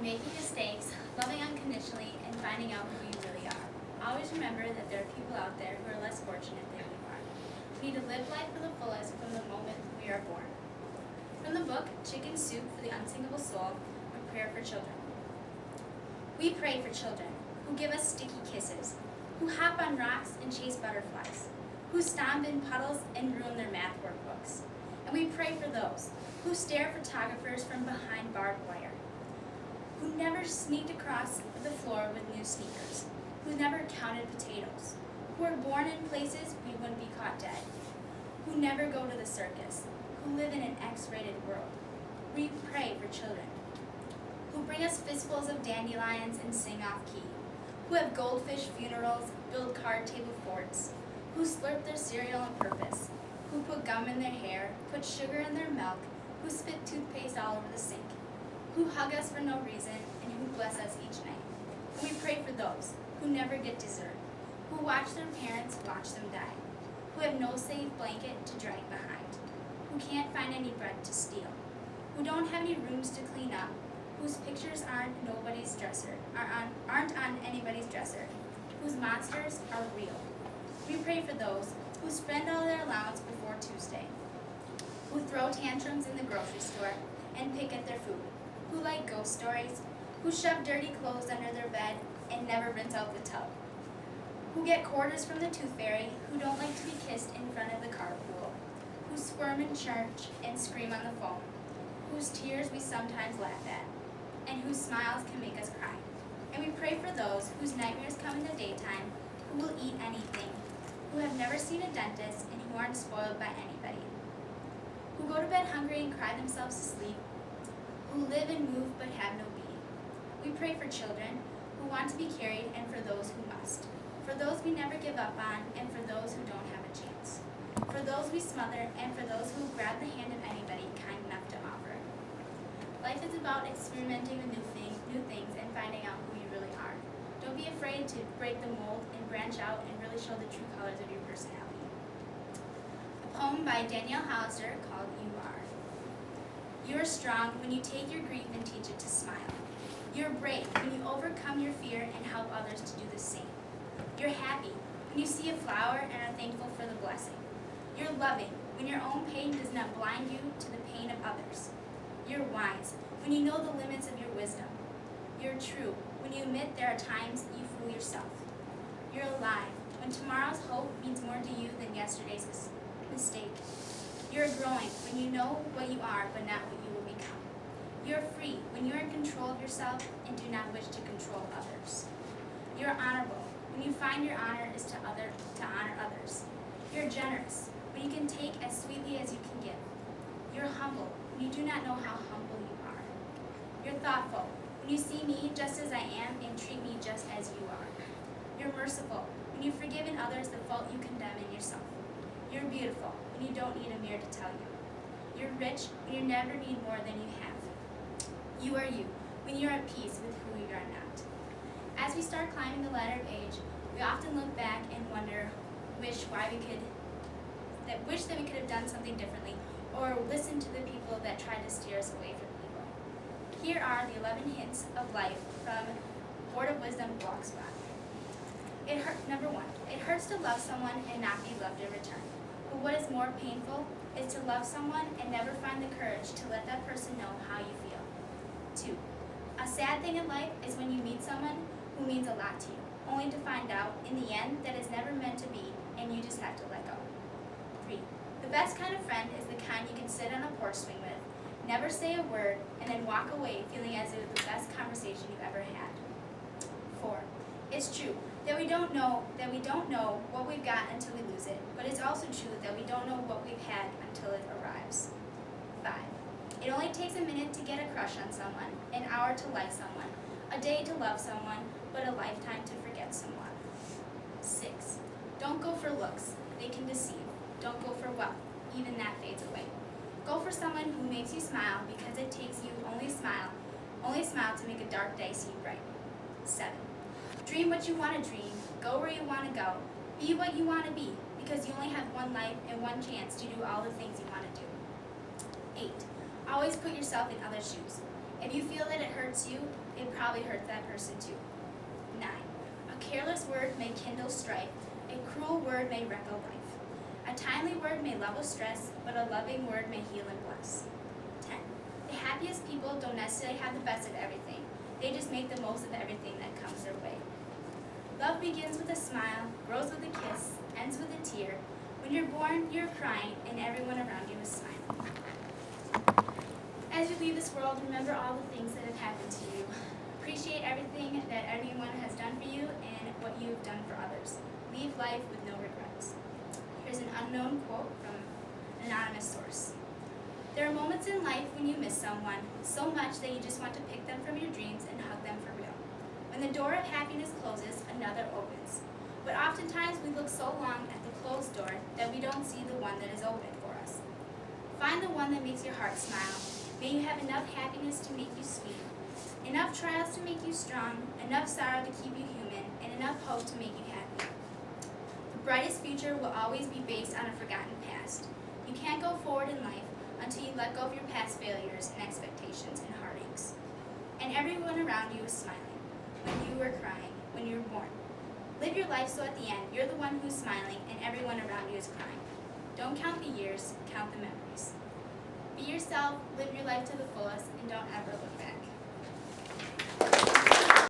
making mistakes, loving unconditionally, and finding out who you really are. Always remember that there are people out there who are less fortunate than you are. We need to live life to the fullest from the moment we are born. From the book, Chicken Soup for the Unsinkable Soul, A Prayer for Children. We pray for children who give us sticky kisses, who hop on rocks and chase butterflies, who stomp in puddles and ruin their math workbooks. And we pray for those who stare photographers from behind barbed wire, who never sneaked across the floor with new sneakers, who never counted potatoes, who were born in places we wouldn't be caught dead, who never go to the circus, who live in an X-rated world. We pray for children who bring us fistfuls of dandelions and sing off key, who have goldfish funerals, build card table forts, who slurp their cereal on purpose, who put gum in their hair, put sugar in their milk, who spit toothpaste all over the sink, who hug us for no reason, and who bless us each night. And we pray for those who never get dessert, who watch their parents watch them die, who have no safe blanket to drag behind, who can't find any bread to steal, who don't have any rooms to clean up, whose pictures aren't on anybody's dresser, whose monsters are real. We pray for those who spend all their allowance before Tuesday, who throw tantrums in the grocery store and pick at their food, who like ghost stories, who shove dirty clothes under their bed and never rinse out the tub, who get quarters from the tooth fairy, who don't like to be kissed in front of the carpool, who squirm in church and scream on the phone, whose tears we sometimes laugh at, and whose smiles can make us cry. And we pray for those whose nightmares come in the daytime, who will eat anything, who have never seen a dentist and who aren't spoiled by anybody, who go to bed hungry and cry themselves to sleep, who live and move but have no being. We pray for children who want to be carried and for those who must, for those we never give up on and for those who don't have a chance, for those we smother and for those who grab the hand of anybody kind enough to offer. Life is about experimenting with new things and finding out who you really are. Don't be afraid to break the mold and branch out and really show the true colors of your personality. A poem by Danielle Hollister called You Are. You are strong when you take your grief and teach it to smile. You're brave when you overcome your fear and help others to do the same. You're happy when you see a flower and are thankful for the blessing. You're loving when your own pain does not blind you to the pain of others. You're wise when you know the limits of your wisdom. You're true when you admit there are times you fool yourself. You're alive when tomorrow's hope means more to you than yesterday's mistake. You're growing when you know what you are but not what you will become. You're free when you're in control of yourself and do not wish to control others. You're honorable when you find your honor is to honor others. You're generous when you can take as sweetly as you can give. You're humble when you do not know how humble you are. You're thoughtful when you see me just as I am and treat me just as you are. You're merciful when you forgive in others the fault you condemn in yourself. You're beautiful when you don't need a mirror to tell you. You're rich when you never need more than you have. You are you when you're at peace with who you are not. As we start climbing the ladder of age, we often look back and wonder, wish that we could have done something differently, or listen to the people that tried to steer us away from evil. Here are the 11 hints of life from Word of Wisdom Blogspot. Number 1, it hurts to love someone and not be loved in return. But what is more painful is to love someone and never find the courage to let that person know how you feel. 2, a sad thing in life is when you meet someone who means a lot to you, only to find out in the end that it's never meant to be and you just have to let go. 3, the best kind of friend is the kind you can sit on a porch swing with, never say a word, and then walk away feeling as if it was the best conversation you've ever had. 4, it's true that we don't know what we've got until we lose it, but it's also true that we don't know what we've had until it arrives. 5, it only takes a minute to get a crush on someone, an hour to like someone, a day to love someone, but a lifetime to forget someone. 6, don't go for looks, they can deceive. Don't go for wealth, even that fades away. Go for someone who makes you smile because it takes you only smile to make a dark day seem bright. 7, dream what you want to dream, go where you want to go, be what you want to be because you only have one life and one chance to do all the things you want to do. 8, always put yourself in other shoes. If you feel that it hurts you, it probably hurts that person too. 9. A careless word may kindle strife. A cruel word may wreck a life. A timely word may level stress, but a loving word may heal and bless. 10. The happiest people don't necessarily have the best of everything. They just make the most of everything that comes their way. Love begins with a smile, grows with a kiss, ends with a tear. When you're born, you're crying, and everyone around you is smiling. As you leave this world, remember all the things that have happened to you. Appreciate everything that everyone has done for you and what you've done for others. Leave life with no regrets. Here's an unknown quote from an anonymous source. There are moments in life when you miss someone so much that you just want to pick them from your dreams and hug them for real. When the door of happiness closes, another opens. But oftentimes we look so long at the closed door that we don't see the one that is open for us. Find the one that makes your heart smile. May you have enough happiness to make you sweet, enough trials to make you strong, enough sorrow to keep you human, and enough hope to make you happy. The brightest future will always be based on a forgotten past. You can't go forward in life until you let go of your past failures and expectations and heartaches. And everyone around you is smiling when you were crying, when you were born. Live your life so at the end, you're the one who's smiling and everyone around you is crying. Don't count the years, count the memories. Be yourself, live your life to the fullest, and don't ever look back.